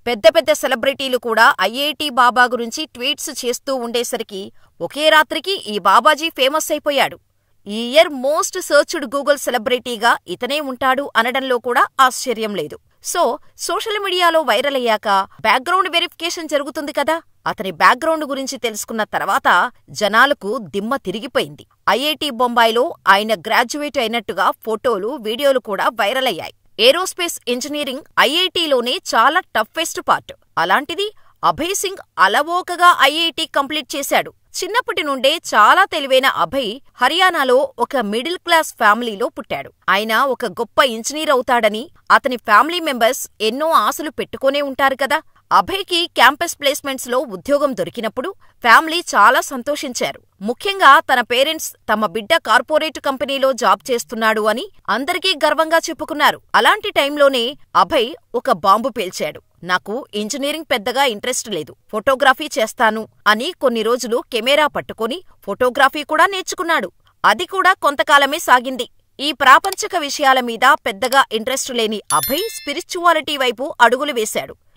పెద్ద పెద్ద సెలబ్రిటీలు కూడా ఐఐటి బాబా గురించి ట్వీట్స్ చేస్తూ ఉండేసరికి ఒకే రాత్రికి ఈ బాబాజీ ఫేమస్ అయిపోయాడు. ఈ ఇయర్ మోస్ట్ సర్చ్డ్ గూగుల్ సెలబ్రిటీగా ఇతనే ఉంటాడు అనడంలో కూడా ఆశ్చర్యం లేదు. సో, సోషల్ మీడియాలో వైరల్ అయ్యాక బ్యాక్గ్రౌండ్ వెరిఫికేషన్ జరుగుతుంది కదా. అతని బ్యాక్గ్రౌండ్ గురించి తెలుసుకున్న తర్వాత జనాలకు దిమ్మ తిరిగిపోయింది. ఐఐటి బొంబాయిలో ఆయన గ్రాడ్యుయేట్ అయినట్టుగా ఫోటోలు, వీడియోలు కూడా వైరల్ అయ్యాయి. ఏరోస్పేస్ ఇంజనీరింగ్ ఐఐటిలోనే చాలా టఫెస్ట్ పార్ట్. అలాంటిది అభయ్ సింగ్ అలవోకగా ఐఐటి కంప్లీట్ చేశాడు. చిన్నప్పటి నుండే చాలా తెలివైన అభయ్ హర్యానాలో ఒక మిడిల్ క్లాస్ ఫ్యామిలీలో పుట్టాడు. ఆయన ఒక గొప్ప ఇంజనీర్ అవుతాడని అతని ఫ్యామిలీ మెంబర్స్ ఎన్నో ఆశలు పెట్టుకునే ఉంటారు కదా. అభయ్కి క్యాంపస్ ప్లేస్మెంట్స్ లో ఉద్యోగం దొరికినప్పుడు ఫ్యామిలీ చాలా సంతోషించారు. ముఖ్యంగా తన పేరెంట్స్ తమ బిడ్డ కార్పొరేట్ కంపెనీలో జాబ్ చేస్తున్నాడు అని అందరికీ గర్వంగా చెప్పుకున్నారు. అలాంటి టైంలోనే అభయ్ ఒక బాంబు పేల్చాడు. నాకు ఇంజనీరింగ్ పెద్దగా ఇంట్రెస్ట్ లేదు, ఫోటోగ్రఫీ చేస్తాను అని కొన్ని రోజులు కెమెరా పట్టుకొని ఫోటోగ్రఫీ కూడా నేర్చుకున్నాడు. అది కూడా కొంతకాలమే సాగింది. ఈ ప్రాపంచిక విషయాల మీద పెద్దగా ఇంట్రెస్ట్ లేని అభయ్ స్పిరిచువాలిటీ వైపు అడుగులు వేశాడు.